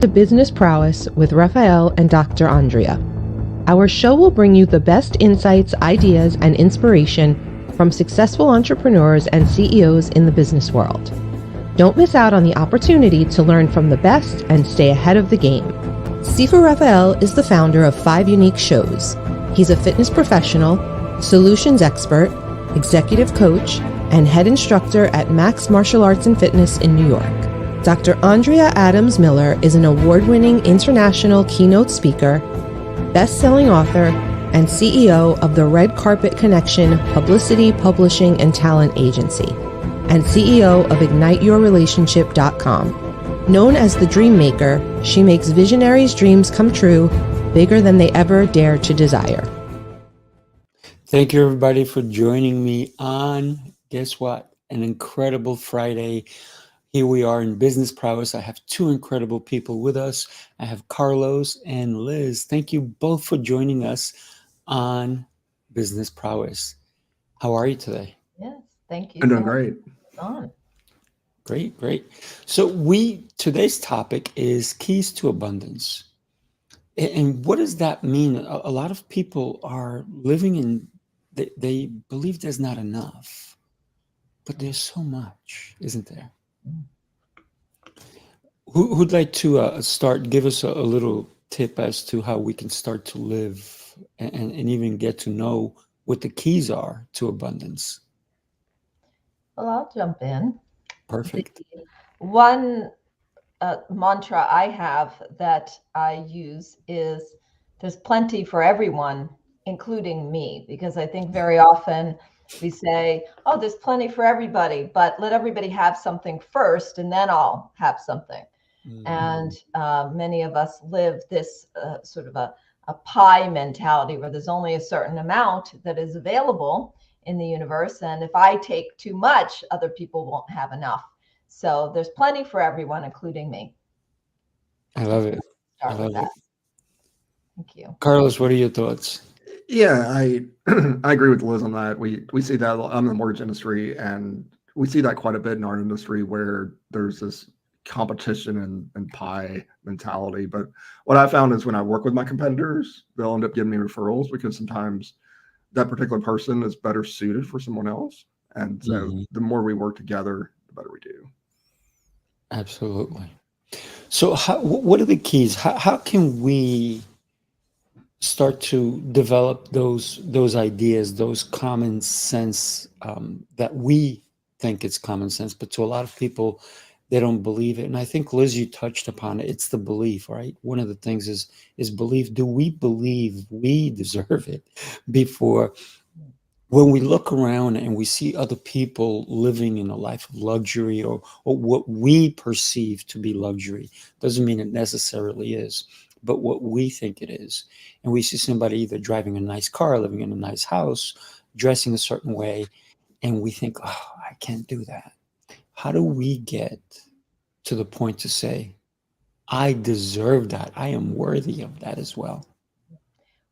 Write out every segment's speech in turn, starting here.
to Business Prowess with Raphael and Dr. Andrea. Our show will bring you the best insights, ideas, and inspiration from successful entrepreneurs and CEOs in the business world. Don't miss out on the opportunity to learn from the best and stay ahead of the game. Sifa Raphael is the founder of 5 Unique Shows. He's a fitness professional, solutions expert, executive coach, and head instructor at Max Martial Arts and Fitness in New York. Dr. Andrea Adams Miller is an award-winning international keynote speaker, best-selling author, and CEO of the Red Carpet Connection Publicity, Publishing, and Talent Agency, and CEO of IgniteYourRelationship.com. Known as the Dream Maker, she makes visionaries' dreams come true, bigger than they ever dare to desire. Thank you, everybody, for joining me on, guess what, an incredible Friday. Here we are in Business Prowess. I have 2 incredible people with us. I have Carlos and Liz. Thank you both for joining us on Business Prowess. How are you today? Yes, thank you. I'm doing great. Great. So today's topic is keys to abundance. And what does that mean? A lot of people are living in, they believe there's not enough, but there's so much, isn't there? Who'd like to start? Give us a little tip as to how we can start to live and even get to know what the keys are to abundance. Well, I'll jump in. Perfect. One mantra I have that I use is there's plenty for everyone, including me, because I think very often we say, oh, there's plenty for everybody, but let everybody have something first and then I'll have something. Mm-hmm. And many of us live this sort of a pie mentality where there's only a certain amount that is available in the universe. And if I take too much, other people won't have enough. So there's plenty for everyone, including me. I love it. I love it. Thank you. Carlos, what are your thoughts? Yeah, I agree with Liz on that. We see that I'm in the mortgage industry, and we see that quite a bit in our industry where there's this competition and pie mentality. But what I found is when I work with my competitors, they'll end up giving me referrals because sometimes that particular person is better suited for someone else. And so the more we work together, the better we do. Absolutely. So what are the keys? How can we start to develop those ideas, those common sense that we think it's common sense, but to a lot of people, they don't believe it. And I think, Liz, you touched upon it. It's the belief, right? One of the things is belief. Do we believe we deserve it? Before, when we look around and we see other people living in a life of luxury or what we perceive to be luxury, doesn't mean it necessarily is, but what we think it is. And we see somebody either driving a nice car, living in a nice house, dressing a certain way, and we think, oh, I can't do that. How do we get to the point to say, I deserve that. I am worthy of that as well?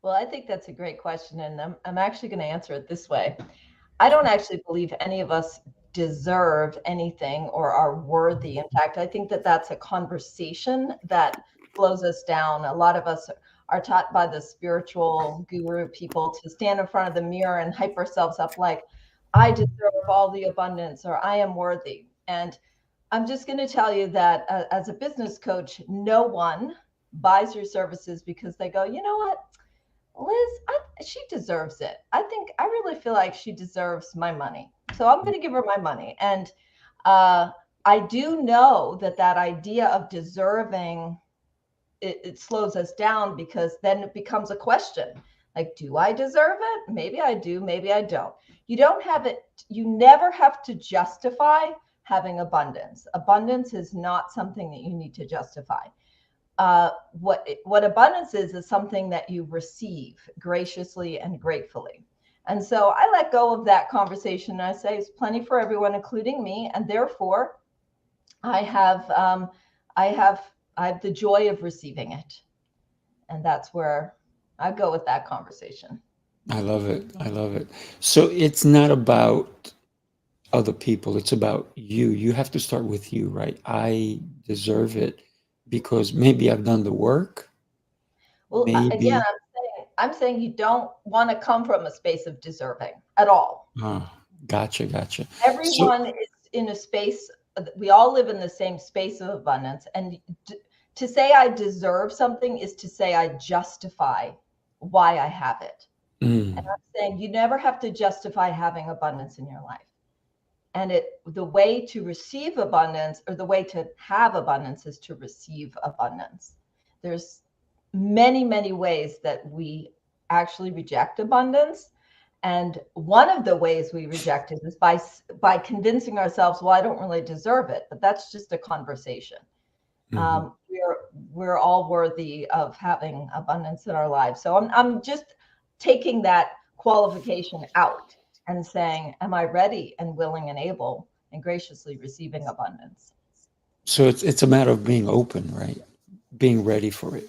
Well, I think that's a great question. And I'm actually going to answer it this way. I don't actually believe any of us deserve anything or are worthy. In fact, I think that that's a conversation that slows us down. A lot of us are taught by the spiritual guru people to stand in front of the mirror and hype ourselves up like, I deserve all the abundance or I am worthy. And I'm just going to tell you that as a business coach, no one buys your services because they go, you know what, Liz, she deserves it. I really feel like she deserves my money. So I'm going to give her my money. And I do know that idea of deserving, it slows us down because then it becomes a question. Like, do I deserve it? Maybe I do, maybe I don't. You don't have it. You never have to justify having abundance. Abundance is not something that you need to justify. What abundance is something that you receive graciously and gratefully. And so I let go of that conversation. And I say it's plenty for everyone, including me. And therefore, I have the joy of receiving it. And that's where I go with that conversation. I love it. I love it. So it's not about other people. It's about you. You have to start with you, right? I deserve it because maybe I've done the work. Well, again, Maybe. I'm saying you don't want to come from a space of deserving at all. Oh, gotcha. So, Everyone is in a space. We all live in the same space of abundance, and to say I deserve something is to say I justify why I have it. And I'm saying you never have to justify having abundance in your life. And the way to receive abundance, or the way to have abundance, is to receive abundance. There's many ways that we actually reject abundance. And one of the ways we reject it is by convincing ourselves, well, I don't really deserve it. But that's just a conversation. We're all worthy of having abundance in our lives. So I'm just taking that qualification out and saying, am I ready and willing and able and graciously receiving abundance? so it's a matter of being open, right? Being ready for it.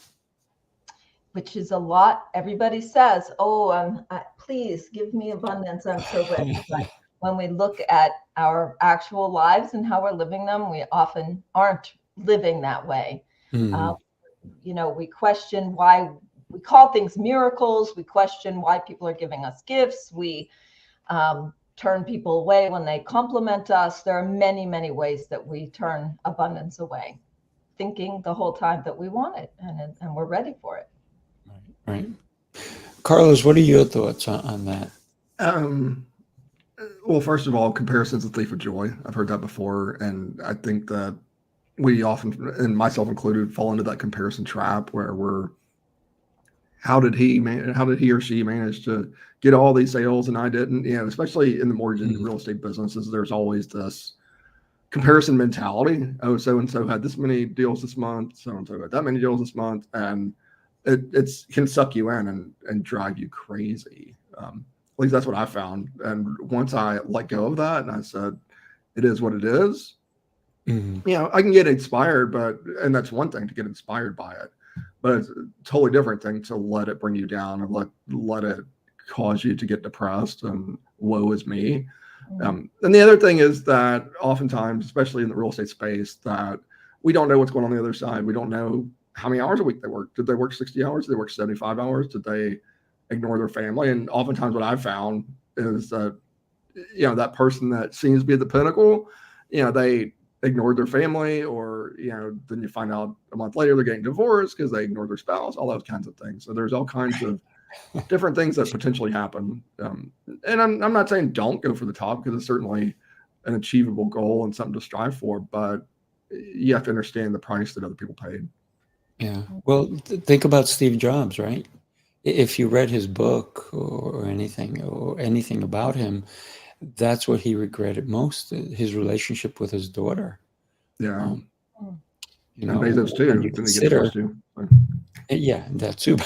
Which is a lot. Everybody says, oh, please give me abundance. I'm so ready. But when we look at our actual lives and how we're living them, we often aren't living that way. We question why we call things miracles. We question why people are giving us gifts. We turn people away when they compliment us. There are many ways that we turn abundance away, thinking the whole time that we want it and we're ready for it. Right. Carlos, what are your thoughts on that? Well, first of all, comparison's a thief of joy. I've heard that before, and I think that we often, and myself included, fall into that comparison trap where how did he or she manage to get all these sales and I didn't? Especially in the mortgage and real estate businesses, there's always this comparison mentality. Oh, so and so had this many deals this month, so and so had that many deals this month, and it can suck you in and drive you crazy. At least that's what I found. And once I let go of that and I said, it is what it is, I can get inspired, and that's one thing to get inspired by it, but it's a totally different thing to let it bring you down and let it cause you to get depressed and woe is me. And the other thing is that oftentimes, especially in the real estate space, that we don't know what's going on the other side. We don't know how many hours a week they work. Did they work 60 hours? Did they work 75 hours? Did they ignore their family? And oftentimes what I've found is that, that person that seems to be at the pinnacle, they ignored their family, or, then you find out a month later they're getting divorced because they ignored their spouse, all those kinds of things. So there's all kinds of different things that potentially happen. And I'm not saying don't go for the top, because it's certainly an achievable goal and something to strive for, but you have to understand the price that other people paid. Yeah. Well, think about Steve Jobs, right? If you read his book or anything about him, that's what he regretted most, his relationship with his daughter. Yeah. And Bezos too. when you Didn't he get divorced too? yeah, that too.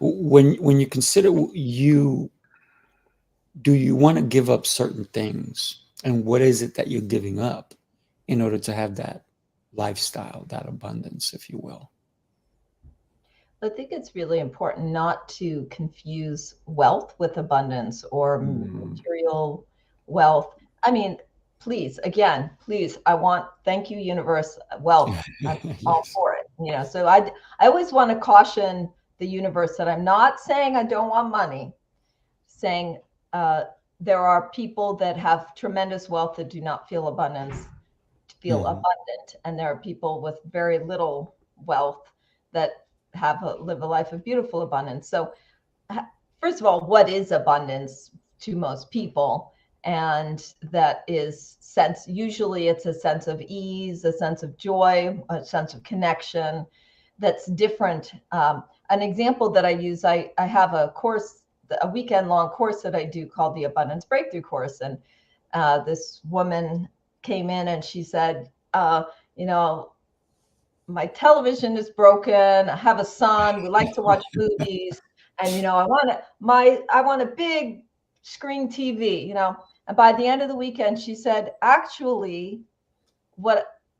when you consider do you want to give up certain things, and what is it that you're giving up in order to have that lifestyle, that abundance, if you will? I think it's really important not to confuse wealth with abundance or material wealth. I mean, please, thank you, universe, wealth. I'm all for it. So I always want to caution the universe that I'm not saying I don't want money, saying there are people that have tremendous wealth that do not feel abundance, feel abundant. And there are people with very little wealth that live a life of beautiful abundance. So first of all, what is abundance to most people? And that is usually it's a sense of ease, a sense of joy, a sense of connection that's different. An example that I use, I have a weekend long course that I do called the Abundance Breakthrough Course. And this woman came in and she said, my television is broken. I have a son. We like to watch movies, and I want a big screen TV. And by the end of the weekend, she said, actually,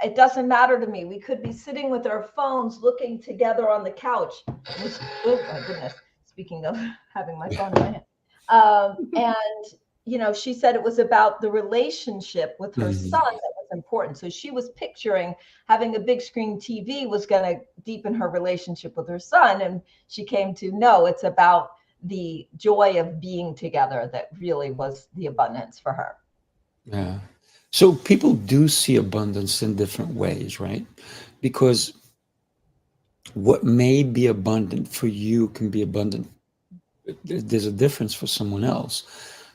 it doesn't matter to me. We could be sitting with our phones, looking together on the couch. Oh my goodness! Speaking of having my phone in my hand, and she said it was about the relationship with her son that was important. So she was picturing having a big screen TV was going to deepen her relationship with her son. And she came to know it's about the joy of being together that really was the abundance for her. Yeah. So people do see abundance in different ways, right? Because what may be abundant for you can be abundant. There's a difference for someone else.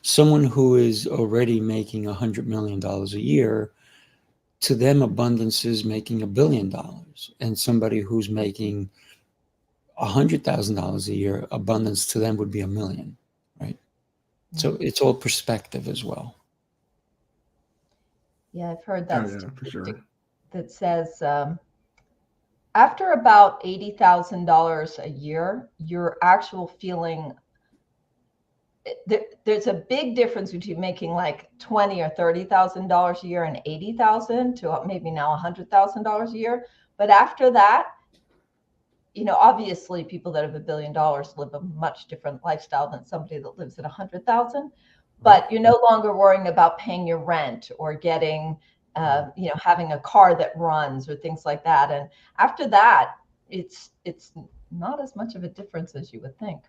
Someone who is already making $100 million a year, to them, abundance is making $1 billion. And somebody who's making $100,000 a year, abundance to them would be $1 million, right? So it's all perspective as well. Yeah, I've heard that yeah, for sure. that says after about $80,000 a year, your actual feeling, there's a big difference between making like $20,000 or $30,000 a year and 80,000 to maybe now $100,000 a year. But after that, you know, obviously people that have $1 billion live a much different lifestyle than somebody that lives at 100,000. But you're no longer worrying about paying your rent or getting, you know, having a car that runs or things like that. And after that, it's not as much of a difference as you would think.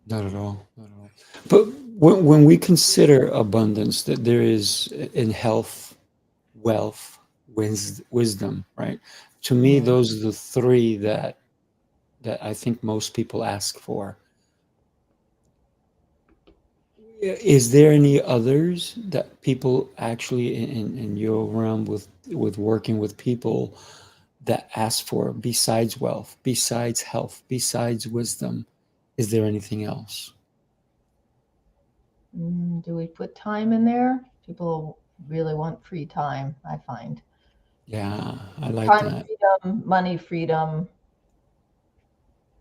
Not at all. Not at all. But when we consider abundance, that there is in health, wealth, wisdom, right? To me, those are the three that I think most people ask for. Is there any others that people actually in your realm with working with people that ask for besides wealth, besides health, besides wisdom? Is there anything else? Do we put time in there? People really want free time, I find. Yeah, I like Time that. freedom, money freedom,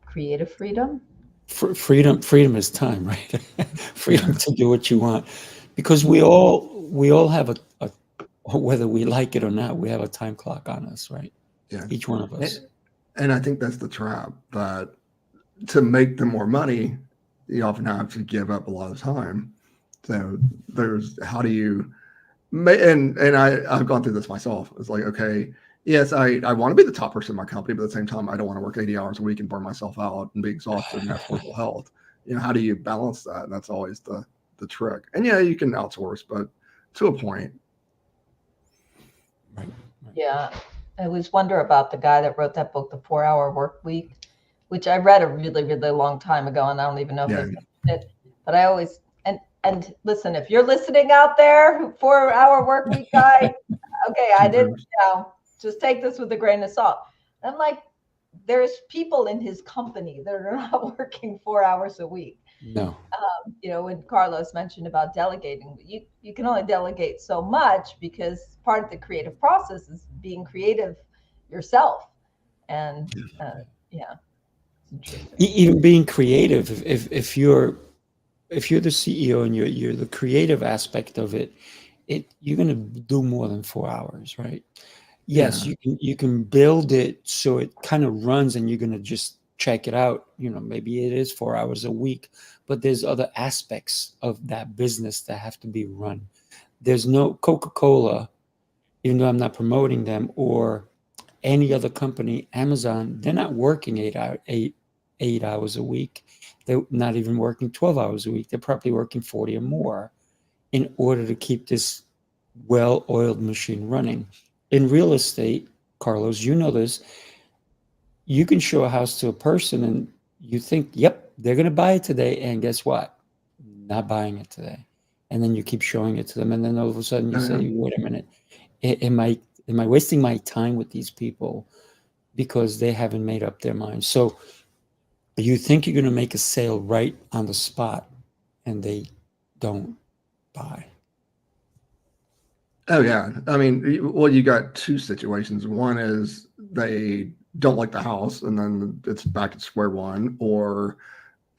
creative freedom. Freedom is time, right? Freedom to do what you want, because we all have a whether we like it or not, we have a time clock on us, right? Yeah. Each one of us. And I think that's the trap, that to make the more money, you often have to give up a lot of time. So there's, how do you, and I've gone through this myself. It's like, okay, yes, I want to be the top person in my company, but at the same time, I don't want to work 80 hours a week and burn myself out and be exhausted and have horrible health. You know, how do you balance that? And that's always the trick. And yeah, you can outsource, but to a point. Right. Yeah. I always wonder about the guy that wrote that book, The 4-Hour Work Week, which I read a really, really long time ago, and I don't even know if they finished it. But I always, and listen, if you're listening out there, 4-Hour Work Week guy, okay, I didn't, you know, just take this with a grain of salt. I'm like, there's people in his company that are not working 4 hours a week. No. You know, when Carlos mentioned about delegating, you can only delegate so much, because part of the creative process is being creative yourself. And yeah, it's interesting. Even being creative, if you're the CEO and you're the creative aspect of it, you're going to do more than 4 hours, right? Yes, Yeah. you can build it so it kind of runs and you're going to just check it out. You know, maybe it is 4 hours a week, but there's other aspects of that business that have to be run. There's no Coca-Cola, even though I'm not promoting them, or any other company, Amazon, they're not working 8 hours a week. They're not even working 12 hours a week. They're probably working 40 or more in order to keep this well-oiled machine running. In real estate, Carlos, you know this, you can show a house to a person and you think, yep, they're going to buy it today. And guess what? Not buying it today. And then you keep showing it to them. And then all of a sudden you say, wait a minute, am I wasting my time with these people because they haven't made up their mind? So you think you're going to make a sale right on the spot and they don't buy. Oh yeah. I mean, well, you got two situations. One is they don't like the house and then it's back at square one, or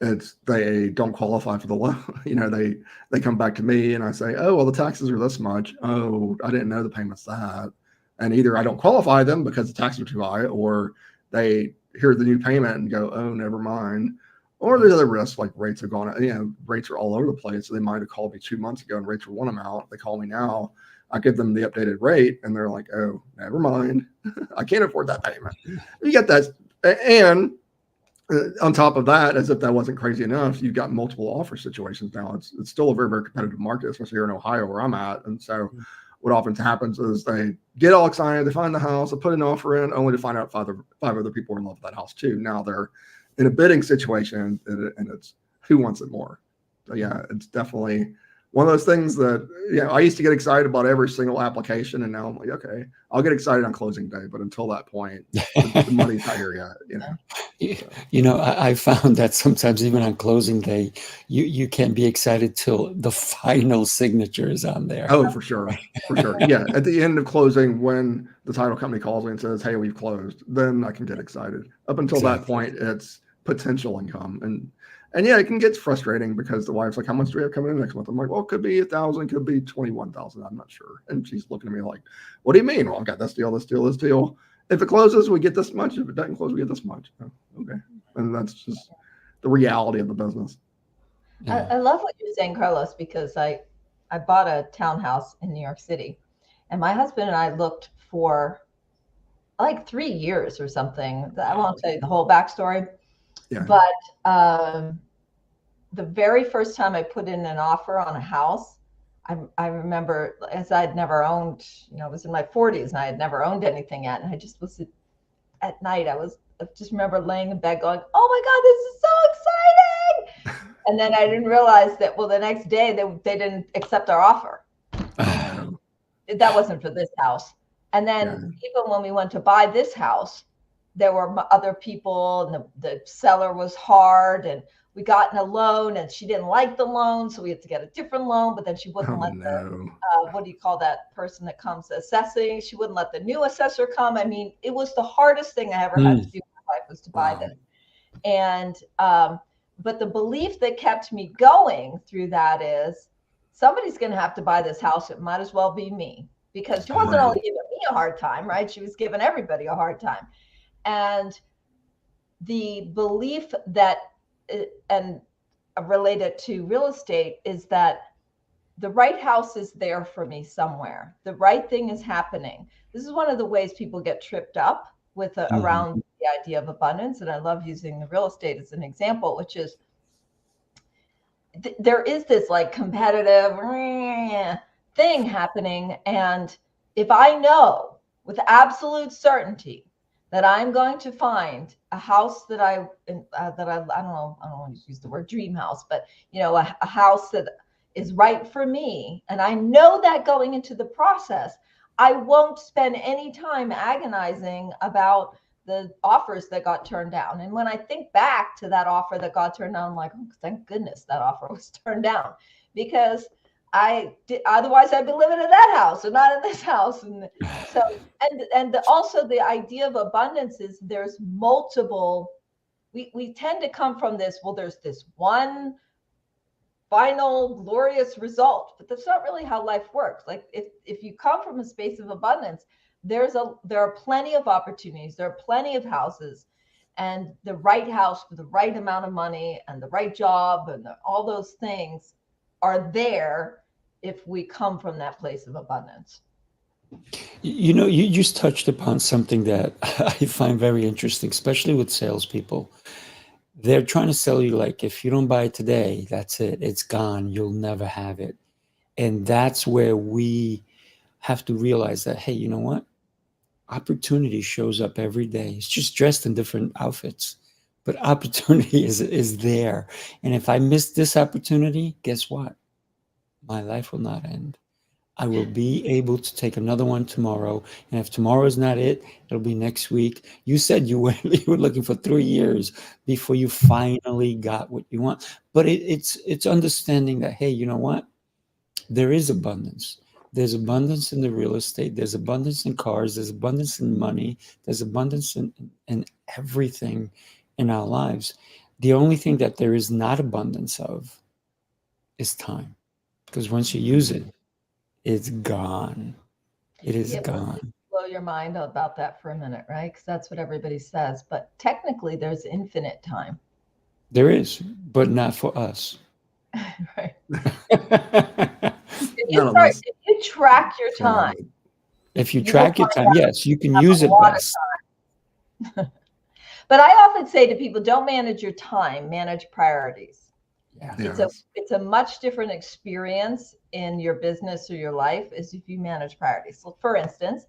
it's they don't qualify for the loan. You know, they come back to me and I say, oh, well, the taxes are this much. Oh, I didn't know the payment's that. And either I don't qualify them because the taxes are too high, or they hear the new payment and go, oh, never mind. Or there's other risks, like rates have gone, you know, rates are all over the place. So they might have called me 2 months ago and rates were one amount. They call me now. I give them the updated rate and they're like, oh, never mind. I can't afford that payment. You get that. And on top of that, as if that wasn't crazy enough, you've got multiple offer situations now. It's still a very, very competitive market, especially here in Ohio where I'm at. And so what often happens is they get all excited, they find the house, they put an offer in, only to find out five other people are in love with that house too. Now they're in a bidding situation, and it's who wants it more. So yeah, it's definitely one of those things that, I used to get excited about every single application, and now I'm like, okay, I'll get excited on closing day, but until that point, the money's not here yet. So. I found that sometimes even on closing day, you can't be excited till the final signature is on there. Oh, for sure. Yeah, at the end of closing, when the title company calls me and says, hey, we've closed, then I can get excited. Up until that point, it's potential income. And yeah, it can get frustrating because the wife's like, how much do we have coming in next month? I'm like, well, it could be 1,000, could be 21,000. I'm not sure. And she's looking at me like, what do you mean? Well, I've got this deal, this deal, this deal. If it closes, we get this much. If it doesn't close, we get this much. Oh, okay. And that's just the reality of the business. I love what you're saying, Carlos, because I bought a townhouse in New York City, and my husband and I looked for like 3 years or something. I won't tell you the whole backstory. Yeah. But the very first time I put in an offer on a house, I remember, as I'd never owned, I was in my 40s and I had never owned anything yet. And I just was at night, I just remember laying in bed going, oh my God, this is so exciting. And then I didn't realize that, the next day they didn't accept our offer. That wasn't for this house. And then even when we went to buy this house, there were other people, and the seller was hard, and we got in a loan, and she didn't like the loan, so we had to get a different loan. But then she wouldn't let the what do you call that person that comes assessing? She wouldn't let the new assessor come. I mean, it was the hardest thing I ever had to do in my life was to buy this. And but the belief that kept me going through that is somebody's going to have to buy this house. It might as well be me, because she wasn't only giving me a hard time, right? She was giving everybody a hard time. And the belief that, and related to real estate, is that the right house is there for me somewhere. The right thing is happening. This is one of the ways people get tripped up with around the idea of abundance. And I love using the real estate as an example, which is there is this like competitive thing happening. And if I know with absolute certainty that I'm going to find a house that I don't want to use the word dream house, but a house that is right for me, and I know that going into the process, I won't spend any time agonizing about the offers that got turned down. And when I think back to that offer that got turned down, I'm like, oh, thank goodness that offer was turned down, because otherwise I'd be living in that house and not in this house. And so, also the idea of abundance is there's multiple, we tend to come from this, there's this one final glorious result, but that's not really how life works. Like if you come from a space of abundance, there are plenty of opportunities, there are plenty of houses, and the right house for the right amount of money and the right job and all those things are there if we come from that place of abundance. You just touched upon something that I find very interesting, especially with salespeople. They're trying to sell you like, if you don't buy it today, that's it. It's gone. You'll never have it. And that's where we have to realize that, hey, you know what? Opportunity shows up every day. It's just dressed in different outfits, but opportunity is there. And if I miss this opportunity, guess what? My life will not end. I will be able to take another one tomorrow. And if tomorrow is not it, it'll be next week. You said you were looking for 3 years before you finally got what you want. But it's understanding that, hey, you know what? There is abundance. There's abundance in the real estate. There's abundance in cars. There's abundance in money. There's abundance in everything in our lives. The only thing that there is not abundance of is time. Because once you use it, it's gone. It is gone. Blow your mind about that for a minute, right? Because that's what everybody says. But technically, there's infinite time. There is, but not for us. Right. you none of start, us if you track your can. time, If you you will track your find time, out yes, you can you have use a it lot of best. But I often say to people, don't manage your time, manage priorities. Yeah. Yes. It's a much different experience in your business or your life as if you manage priorities. So for instance,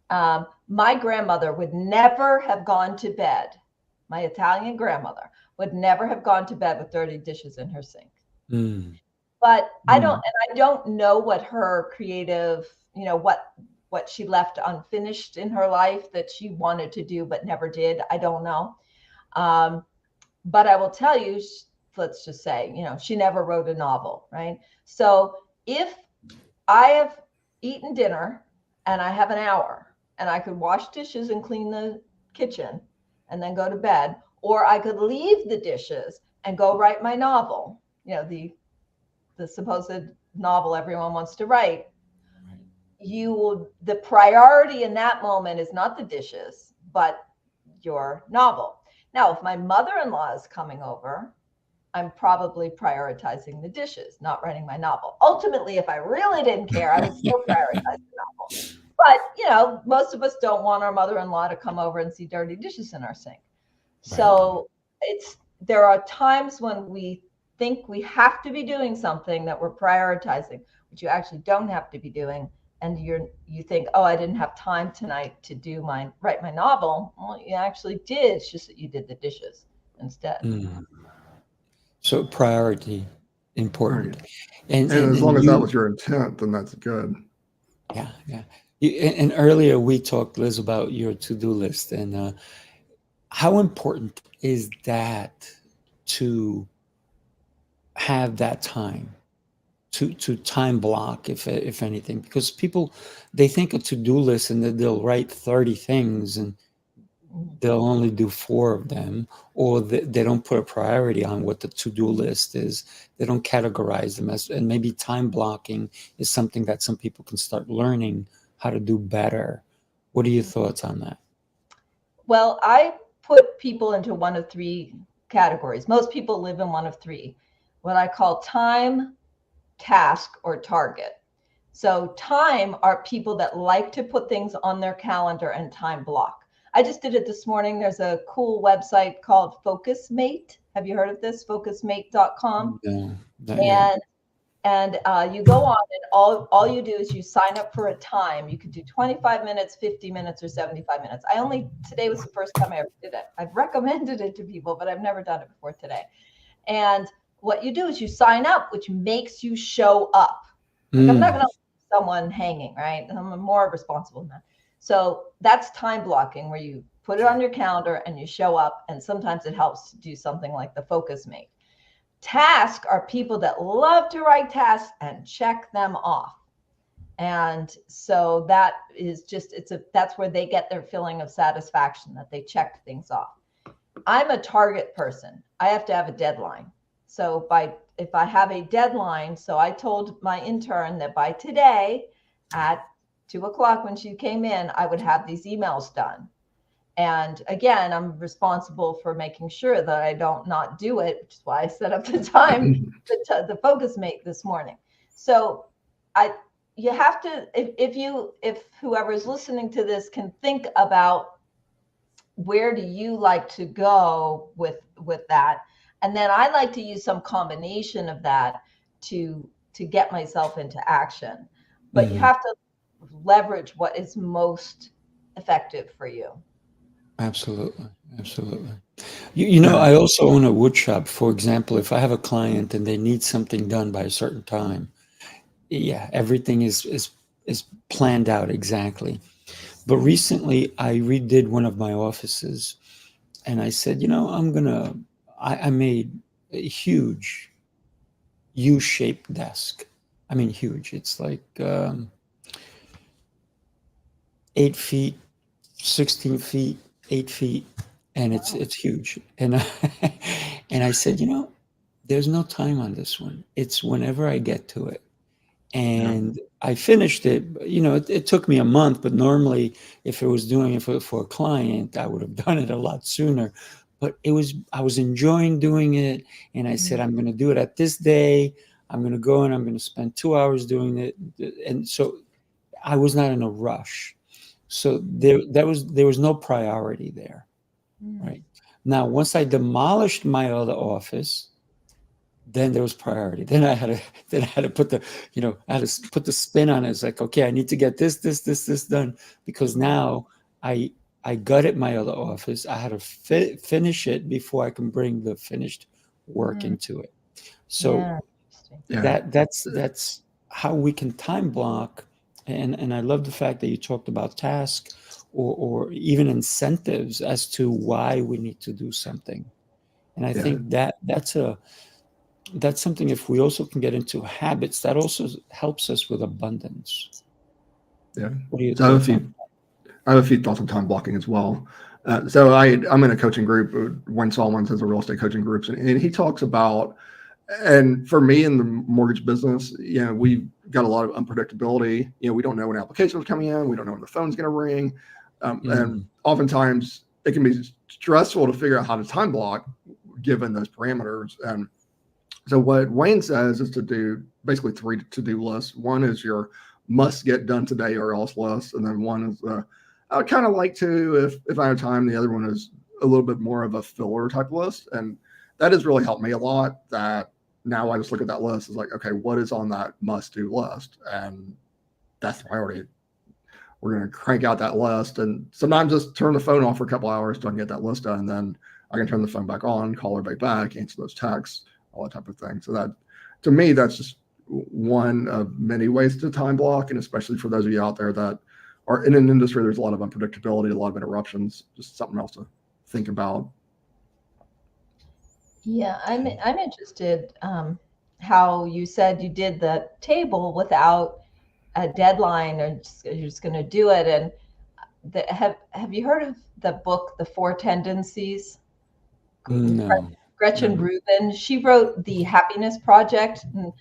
my grandmother would never have gone to bed. My Italian grandmother would never have gone to bed with dirty dishes in her sink. Mm. But I don't know what her creative, what she left unfinished in her life that she wanted to do but never did. I don't know. But I will tell you, let's just say, she never wrote a novel, right? So if I have eaten dinner and I have an hour and I could wash dishes and clean the kitchen and then go to bed, or I could leave the dishes and go write my novel, the supposed novel everyone wants to write. The priority in that moment is not the dishes, but your novel. Now, if my mother-in-law is coming over, I'm probably prioritizing the dishes, not writing my novel. Ultimately, if I really didn't care, I would still prioritize the novel. But, most of us don't want our mother-in-law to come over and see dirty dishes in our sink. So there are times when we think we have to be doing something that we're prioritizing, which you actually don't have to be doing. And you think, oh, I didn't have time tonight to write my novel. Well, you actually did. It's just that you did the dishes instead. Mm. So priority, important. Right. And And as long as that you, was your intent, then that's good. yeah, yeah. And earlier we talked, Liz, about your to-do list, and how important is that to have that time, to time block, if anything, because people, they think a to-do list and that they'll write 30 things and they'll only do 4 of them, or they don't put a priority on what the to-do list is. They don't categorize them as, and maybe time blocking is something that some people can start learning how to do better. What are your thoughts on that? Well, I put people into one of 3 categories. Most people live in one of 3, what I call time, task, or target. So time are people that like to put things on their calendar and time block. I just did it this morning. There's a cool website called FocusMate. Have you heard of this? Focusmate.com. No, not yet. And you go on, and all you do is you sign up for a time. You could do 25 minutes, 50 minutes, or 75 minutes. Today was the first time I ever did it. I've recommended it to people, but I've never done it before today. And what you do is you sign up, which makes you show up. Like, I'm not going to leave someone hanging, right? I'm more responsible than that. So that's time blocking, where you put it on your calendar and you show up. And sometimes it helps to do something like the FocusMate. Task are people that love to write tasks and check them off. And so that is just, that's where they get their feeling of satisfaction, that they checked things off. I'm a target person. I have to have a deadline. So if I have a deadline, so I told my intern that by today at 2:00 when she came in, I would have these emails done. And again, I'm responsible for making sure that I don't not do it, which is why I set up the time, the FocusMate this morning. So you have to, if whoever is listening to this can think about, where do you like to go with that? And then I like to use some combination of that to get myself into action. But you have to leverage what is most effective for you. Absolutely. Absolutely. I also own a wood shop. For example, if I have a client and they need something done by a certain time, yeah, everything is planned out exactly. But recently I redid one of my offices, and I said, I made a huge U-shaped desk. I mean, huge. It's like 8 feet, 16 feet, 8 feet, and it's huge. And and I said, there's no time on this one. It's whenever I get to it. And I finished it. It took me a month, but normally if I was doing it for a client, I would have done it a lot sooner. But I was enjoying doing it. And I said, I'm going to do it at this day. I'm going to go and I'm going to spend 2 hours doing it. And so I was not in a rush. So there was no priority there. Right. Now, once I demolished my other office, then there was priority. Then I had to put the, I had to put the spin on it. It's like, okay, I need to get this done, because now I gutted my other office. I had to finish it before I can bring the finished work into it. So that's how we can time block. And I love the fact that you talked about task or even incentives as to why we need to do something. And I think that's something, if we also can get into habits, that also helps us with abundance. Yeah. What do you So I have a few thoughts on time blocking as well. So I'm in a coaching group. Wayne Solomon has a real estate coaching groups, and he talks about, and for me in the mortgage business, we've got a lot of unpredictability. We don't know when applications are coming in. We don't know when the phone's going to ring. And oftentimes it can be stressful to figure out how to time block given those parameters. And so what Wayne says is to do basically 3 to-do lists. One is your must get done today or else list. And then one is I would kind of like to, if I have time. The other one is a little bit more of a filler type list. And that has really helped me a lot, that now I just look at that list as like, okay, what is on that must do list? And that's the priority. We're going to crank out that list, and sometimes just turn the phone off for a couple hours so I can get that list done. And then I can turn the phone back on, call everybody back, answer those texts, all that type of thing. So that, to me, that's just one of many ways to time block. And especially for those of you out there that are in an industry, there's a lot of unpredictability, a lot of interruptions, just something else to think about. Yeah, I'm interested how you said you did the table without a deadline, or you're just going to do it. And have you heard of the book, The Four Tendencies? No. Gretchen Rubin, she wrote The Happiness Project. And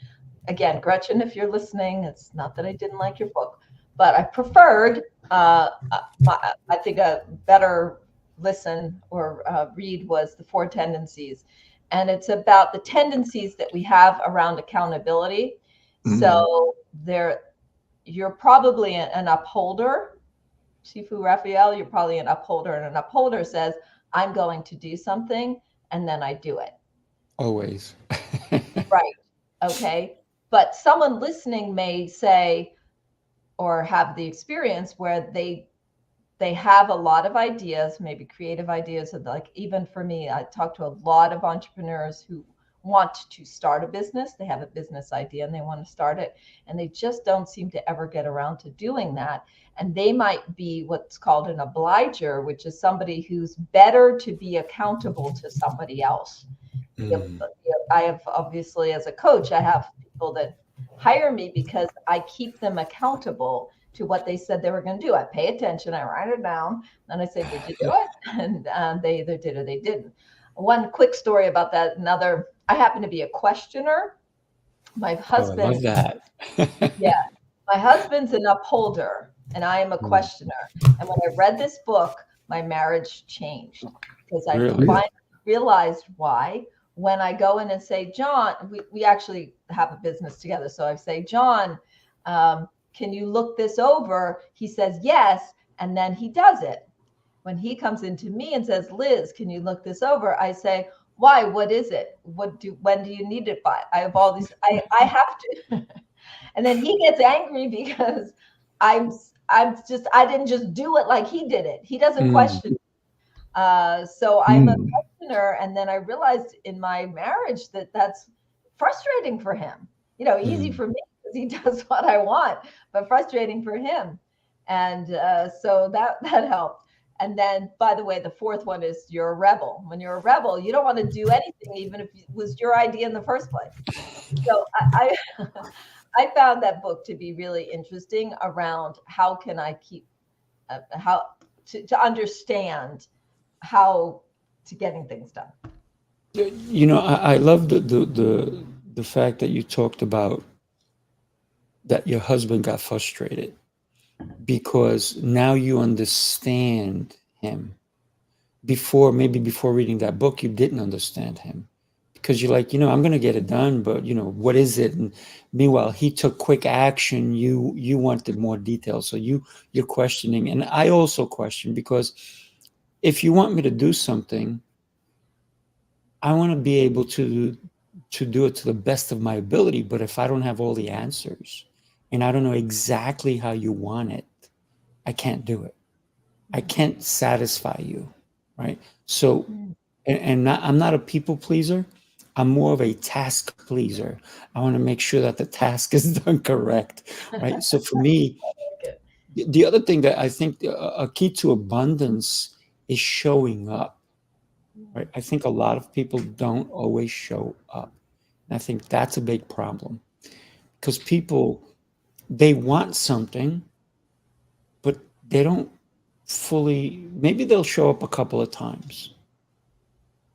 again, Gretchen, if you're listening, it's not that I didn't like your book, but I preferred, I think a better listen or read was The Four Tendencies. And it's about the tendencies that we have around accountability. So you're probably an upholder. Shifu Raphael, you're probably an upholder, and an upholder says, I'm going to do something, and then I do it. Always. Right. Okay. But someone listening may say, or have the experience where they have a lot of ideas, maybe creative ideas. Like, even for me, I talk to a lot of entrepreneurs who want to start a business. They have a business idea and they want to start it, and they just don't seem to ever get around to doing that. And they might be what's called an obliger, which is somebody who's better to be accountable to somebody else. I have, obviously, as a coach, I have people that hire me because I keep them accountable to what they said they were going to do. I pay attention, I write it down, and I say, did you do it? And they either did or they didn't. One quick story about that. I happen to be a questioner. My husband, I love that. yeah, my husband's an upholder and I am a questioner. And when I read this book, my marriage changed, because I finally realized why. When I go in and say, John, we actually have a business together. So I say, John, can you look this over? He says, yes. And then he does it. When he comes into me and says, Liz, can you look this over? I say, why? What is it? When do you need it by? I have all these, I have to. And then he gets angry because I didn't just do it like he did it. He doesn't question. So I'm a questioner. And then I realized in my marriage that that's frustrating for him. Easy for me because he does what I want, but frustrating for him. And so that helped. And then, by the way, the fourth one is you're a rebel. When you're a rebel, you don't want to do anything, even if it was your idea in the first place. So I found that book to be really interesting around how can I keep, how to understand how to getting things done. I love the fact that you talked about that your husband got frustrated, because now you understand him. Before reading that book, you didn't understand him. because you're like, I'm going to get it done, but what is it? And meanwhile, he took quick action. You wanted more details. So you're questioning. And I also question, because if you want me to do something, I want to be able to do it to the best of my ability. But if I don't have all the answers and I don't know exactly how you want it, I can't do it. I can't satisfy you, right? So, I'm not a people pleaser. I'm more of a task pleaser. I want to make sure that the task is done correct, right? So for me, the other thing that I think a key to abundance is showing up, right? I think a lot of people don't always show up. And I think that's a big problem, because people, they want something, but they don't fully, maybe they'll show up a couple of times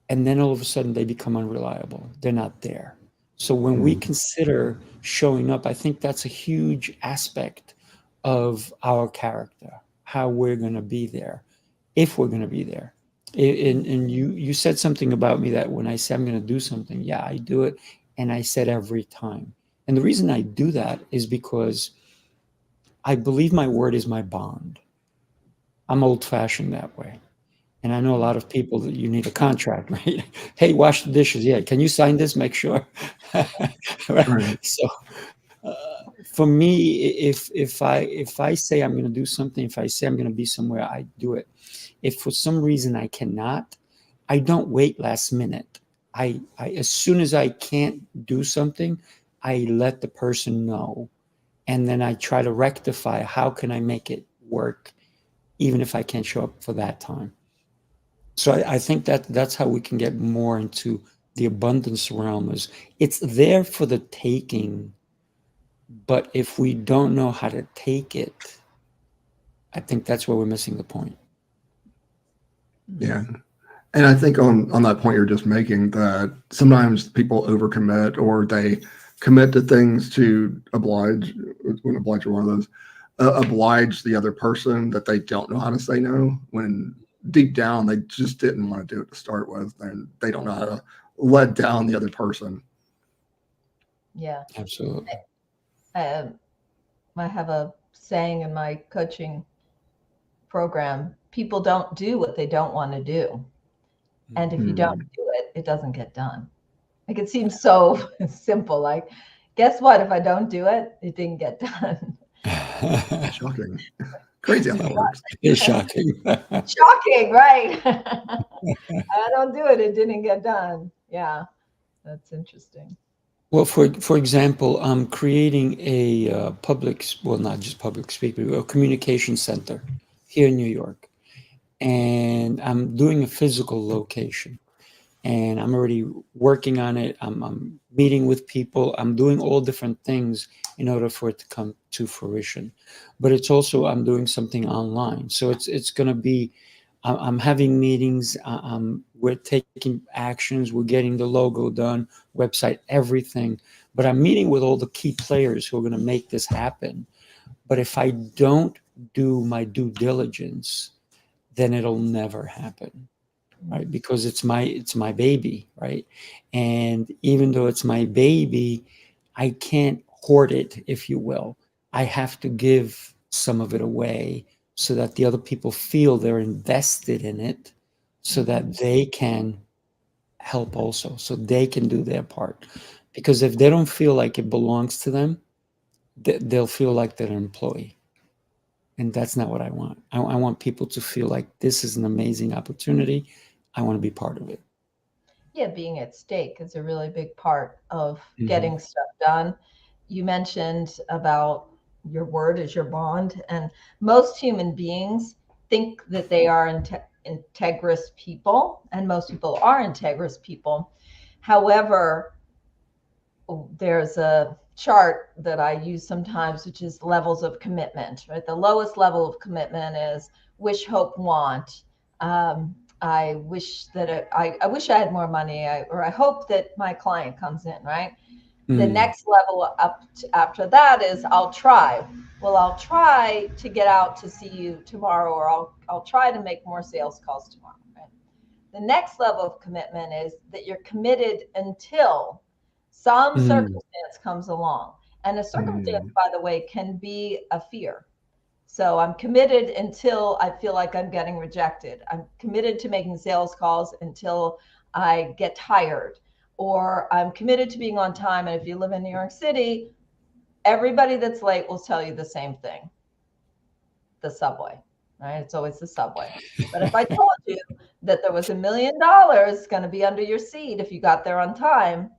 and then all of a sudden they become unreliable. They're not there. So when we consider showing up, I think that's a huge aspect of our character, how we're going to be there, if we're going to be there. And you said something about me that when I say I'm going to do something, yeah, I do it. And I said every time. And the reason I do that is because I believe my word is my bond. I'm old fashioned that way. And I know a lot of people that you need a contract, right? Hey, wash the dishes. Yeah. Can you sign this? Make sure. Right. So for me, if I say I'm going to do something, if I say I'm going to be somewhere, I do it. If for some reason I cannot, I don't wait last minute. I as soon as I can't do something, I let the person know, and then I try to rectify how can I make it work, even if I can't show up for that time. So I think that that's how we can get more into the abundance realm. Is it's there for the taking, but if we don't know how to take it, I think that's where we're missing the point. Yeah. And I think on that point you're just making, that sometimes people overcommit, or they commit to things to oblige, when oblige are one of those, oblige the other person, that they don't know how to say no, when deep down they just didn't want to do it to start with, and they don't know how to let down the other person. Yeah. Absolutely. I have a saying in my coaching program: people don't do what they don't want to do. And if you don't do it, it doesn't get done. Like, it seems so simple. Like, guess what? If I don't do it, it didn't get done. Shocking. Crazy how that works. It's shocking. Shocking, right? I don't do it, it didn't get done. Yeah, that's interesting. Well, for example, I'm creating a well, not just public speaking, a communication center here in New York, and I'm doing a physical location, and I'm already working on it. I'm meeting with people. I'm doing all different things in order for it to come to fruition. But it's also, I'm doing something online, so it's going to be. I'm having meetings. We're taking actions. We're getting the logo done, website, everything. But I'm meeting with all the key players who are going to make this happen. But if I don't do my due diligence, then it'll never happen, right? Because it's my baby, right? And even though it's my baby, I can't hoard it, if you will. I have to give some of it away so that the other people feel they're invested in it, so that they can help also, so they can do their part. Because if they don't feel like it belongs to them, they'll feel like they're an employee. And that's not what I want. I want people to feel like this is an amazing opportunity. I want to be part of it. Yeah, being at stake is a really big part of Mhm. getting stuff done. You mentioned about your word is your bond, and most human beings think that they are integrous people, and most people are integrous people. However, there's a chart that I use sometimes, which is levels of commitment, right? The lowest level of commitment is wish, hope, want. I wish that I wish I had more money, or I hope that my client comes in, right? The next level up after that is I'll try. Well, I'll try to get out to see you tomorrow, or I'll try to make more sales calls tomorrow. Right? The next level of commitment is that you're committed until some Mm. circumstance comes along. And a circumstance, by the way, can be a fear. So I'm committed until I feel like I'm getting rejected. I'm committed to making sales calls until I get tired, or I'm committed to being on time. And if you live in New York City, everybody that's late will tell you the same thing. The subway, right? It's always the subway. But if I told you that there was $1 million going to be under your seat if you got there on time,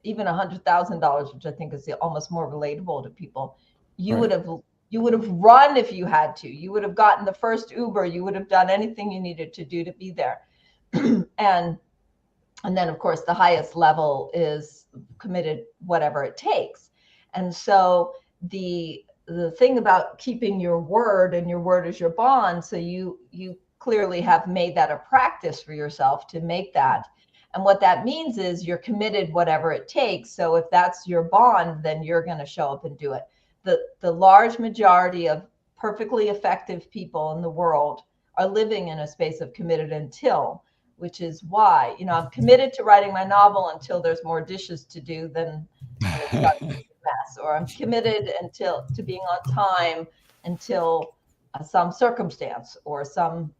even $100,000, which I think is almost more relatable to people, you would have run if you had to. You would have gotten the first Uber. You would have done anything you needed to do to be there. and then, of course, the highest level is committed, whatever it takes. And so the thing about keeping your word, and your word is your bond. So you clearly have made that a practice for yourself to make that. And what that means is you're committed whatever it takes. So if that's your bond, then you're going to show up and do it. The large majority of perfectly effective people in the world are living in a space of committed until, which is why, I'm committed to writing my novel until there's more dishes to do than it's got a mess, or I'm committed to being on time until some circumstance or some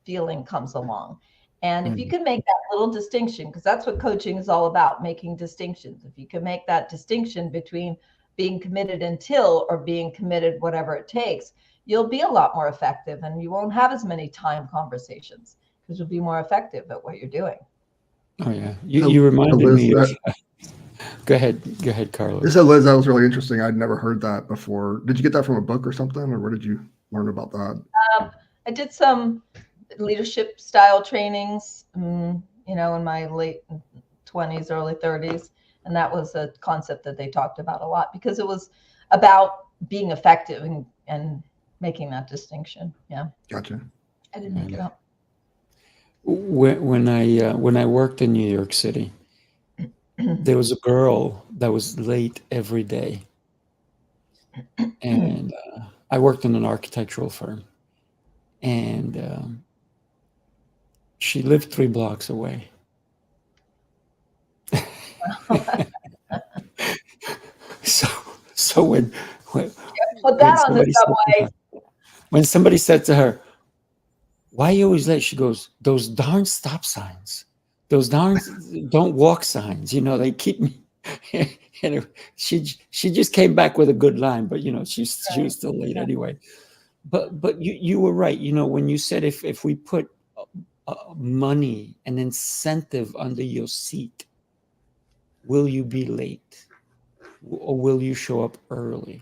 feeling comes along. And if you can make that little distinction, because that's what coaching is all about, making distinctions. If you can make that distinction between being committed until or being committed whatever it takes, you'll be a lot more effective, and you won't have as many time conversations because you'll be more effective at what you're doing. Oh yeah, you reminded Liz, me of. Go ahead, Carlos. So Liz, that was really interesting. I'd never heard that before. Did you get that from a book or something, or where did you learn about that? I did some leadership style trainings, in my late 20s, early 30s. And that was a concept that they talked about a lot because it was about being effective and making that distinction. Yeah. Gotcha. I didn't make it up. When I worked in New York City, there was a girl that was late every day. And I worked in an architectural firm. And she lived 3 blocks away. So when put that on the subway. When somebody said to her, "Why are you always late?" She goes, "Those darn stop signs, those darn don't walk signs. They keep me." She just came back with a good line, but she was still late anyway. But you were right. When you said if we put money and incentive under your seat, will you be late, or will you show up early?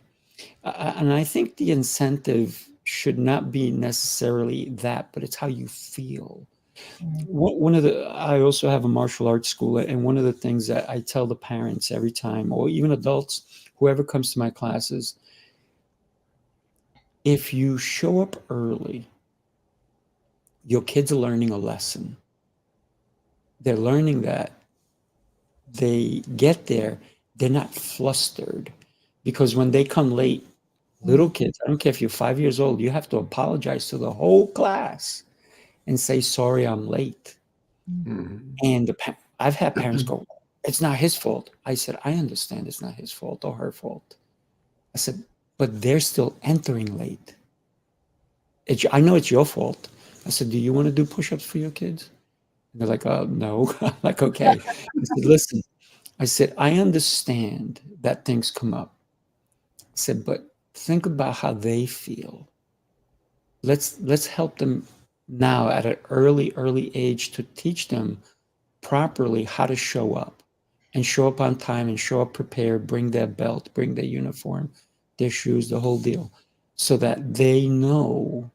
And I think the incentive should not be necessarily that, but it's how you feel. I also have a martial arts school, and one of the things that I tell the parents every time, or even adults, whoever comes to my classes, if you show up early, your kids are learning a lesson. They're learning that they get there, they're not flustered, because when they come late, little kids, I don't care if you're 5 years old, you have to apologize to the whole class and say, "Sorry, I'm late." Mm-hmm. And I've had parents go, "It's not his fault." I said, "I understand it's not his fault or her fault." I said, "But they're still entering late. I know it's your fault." I said, "Do you want to do push-ups for your kids?" And they're like, "No." I'm like, "Okay." I said, "Listen," I said, "I understand that things come up." I said, "But think about how they feel. Let's help them now at an early age to teach them properly how to show up on time and show up prepared, bring their belt, bring their uniform, their shoes, the whole deal, so that they know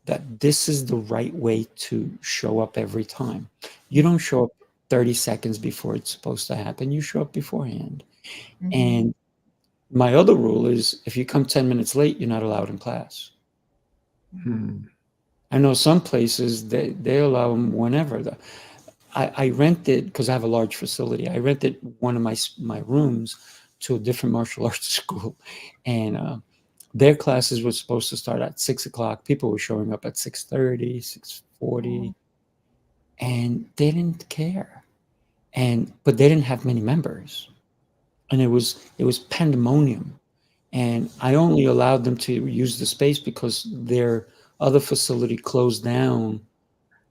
that this is the right way to show up every time. You don't show up 30 seconds before it's supposed to happen. You show up beforehand." Mm-hmm. And my other rule is if you come 10 minutes late, you're not allowed in class. Hmm. I know some places they allow them whenever. I rented, because I have a large facility, I rented one of my rooms to a different martial arts school, and their classes were supposed to start at 6 o'clock. People were showing up at 6:30, 6:40. and they didn't care. But they didn't have many members, and it was pandemonium. And I only allowed them to use the space because their other facility closed down.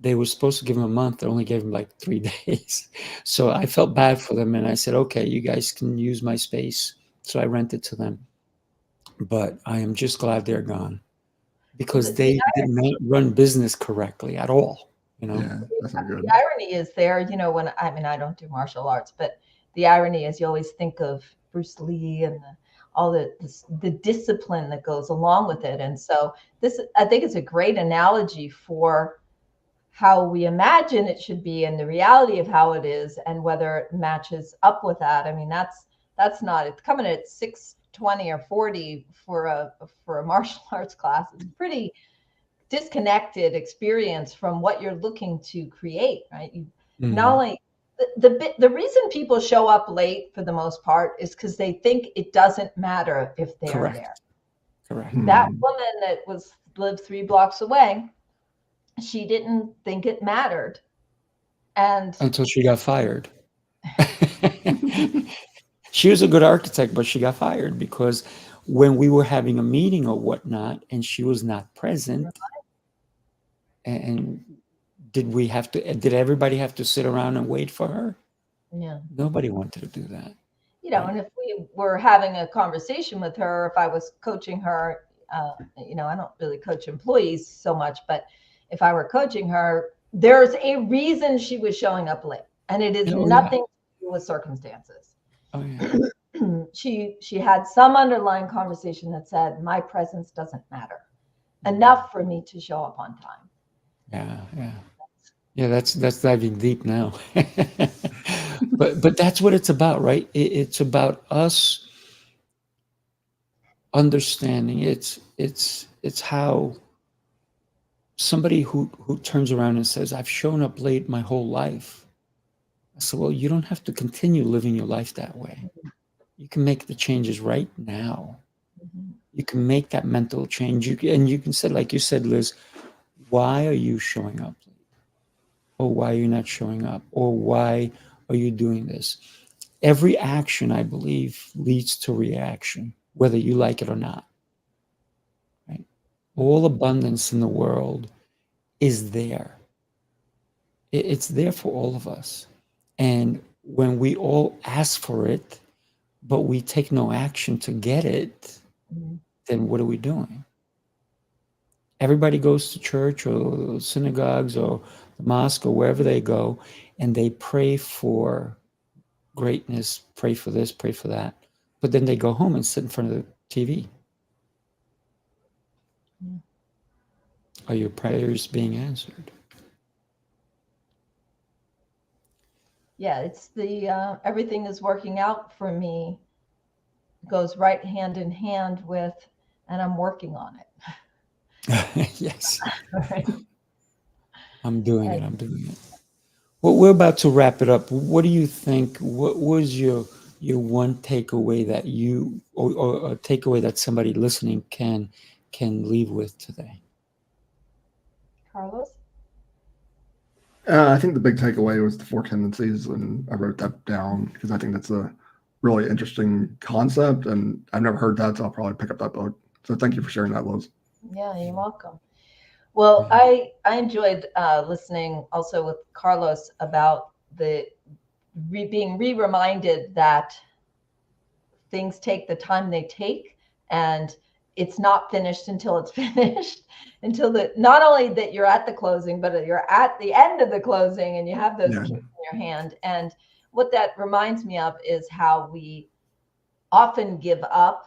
They were supposed to give them a month. They only gave them like 3 days. So I felt bad for them. And I said, okay, you guys can use my space. So I rented to them. But I am just glad they're gone because they did not run business correctly at all. Yeah, that's not good. The irony is there, when I don't do martial arts, but the irony is you always think of Bruce Lee and all the discipline that goes along with it. And so I think it's a great analogy for how we imagine it should be and the reality of how it is and whether it matches up with that. I mean, that's not, it's coming at 6:20 or 40 for a martial arts class. It's pretty disconnected experience from what you're looking to create, right? Not only the reason people show up late for the most part is because they think it doesn't matter if they are there. Correct. That woman that lived 3 blocks away, she didn't think it mattered, and until she got fired. She was a good architect, but she got fired because when we were having a meeting or whatnot, and she was not present, and did everybody have to sit around and wait for her? Yeah. Nobody wanted to do that. And if we were having a conversation with her, if I was coaching her, I don't really coach employees so much, but if I were coaching her, there's a reason she was showing up late, and it is nothing to do with circumstances. Oh yeah. She had some underlying conversation that said, my presence doesn't matter enough for me to show up on time. Yeah, that's diving deep now. but that's what it's about, right? It's about us understanding. It's how somebody who turns around and says, I've shown up late my whole life. I said, well, you don't have to continue living your life that way. You can make the changes right now. You can make that mental change. You can say, like you said, Liz, why are you showing up late? Or why are you not showing up? Or why are you doing this? Every action, I believe, leads to reaction, whether you like it or not. Right? All abundance in the world is there. It's there for all of us. And when we all ask for it, but we take no action to get it, then what are we doing? Everybody goes to church or synagogues or the mosque or wherever they go, and they pray for greatness, pray for this, pray for that. But then they go home and sit in front of the TV. Are your prayers being answered? Yeah, it's the everything is working out for me goes right hand in hand with, and I'm working on it. Yes. Right. I'm doing it. Well, we're about to wrap it up. What do you think? What was your one takeaway that you or a takeaway that somebody listening can leave with today? Carlos? I think the big takeaway was the 4 tendencies, and I wrote that down because I think that's a really interesting concept, and I've never heard that, so I'll probably pick up that book. So thank you for sharing that, Liz. Yeah, you're welcome. Well, I enjoyed listening also with Carlos about being reminded that things take the time they take, and it's not finished until it's finished, not only that you're at the closing, but you're at the end of the closing and you have those keys in your hand. And what that reminds me of is how we often give up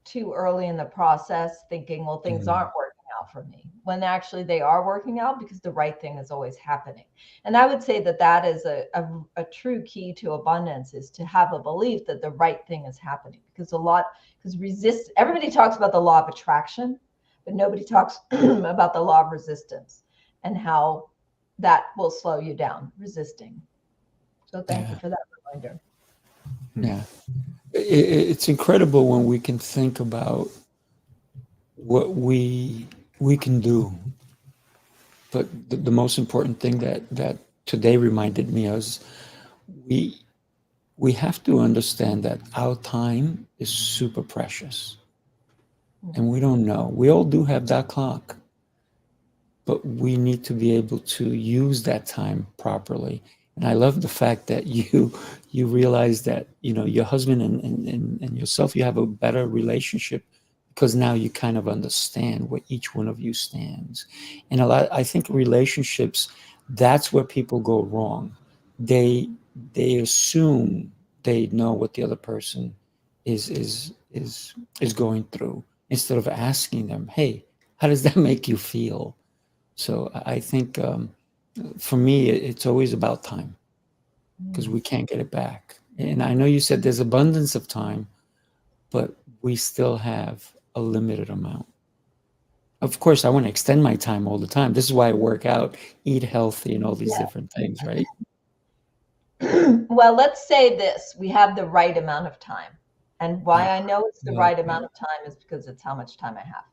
too early in the process, thinking, well, things aren't working out for me, when actually they are working out because the right thing is always happening. And I would say that is a true key to abundance, is to have a belief that the right thing is happening, because everybody talks about the law of attraction, but nobody talks about the law of resistance and how that will slow you down, resisting. So thank you for that reminder. Yeah. It's incredible when we can think about what we can do, but the most important thing that today reminded me is we we have to understand that our time is super precious, and we don't know. We all do have that clock, but we need to be able to use that time properly. And I love the fact that you realize that your husband and yourself, you have a better relationship because now you kind of understand where each one of you stands. And I think relationships, that's where people go wrong. They assume they know what the other person is going through, instead of asking them, hey, how does that make you feel? So I think for me, it's always about time, because we can't get it back. And I know you said there's abundance of time, but we still have a limited amount. Of course, I want to extend my time all the time. This is why I work out, eat healthy, and all these different things, right? Well, let's say this, we have the right amount of time. And why I know it's the right amount of time is because it's how much time I have.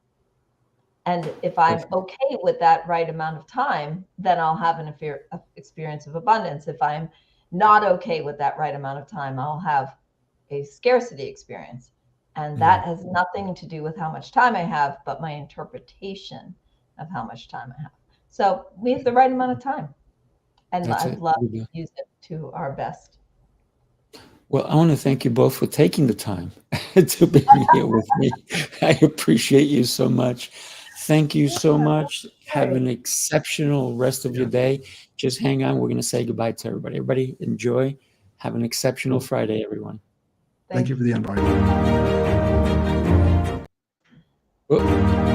And if I'm okay with that right amount of time, then I'll have an experience of abundance. If I'm not okay with that right amount of time, I'll have a scarcity experience. And that has nothing to do with how much time I have, but my interpretation of how much time I have. So we have the right amount of time. And I'd love to use it to our best. Well, I want to thank you both for taking the time to be here with me. I appreciate you so much. Thank you so much. Have an exceptional rest of your day. Just hang on. We're going to say goodbye to everybody. Everybody enjoy. Have an exceptional Friday, everyone. Thank you for the invite. Whoop.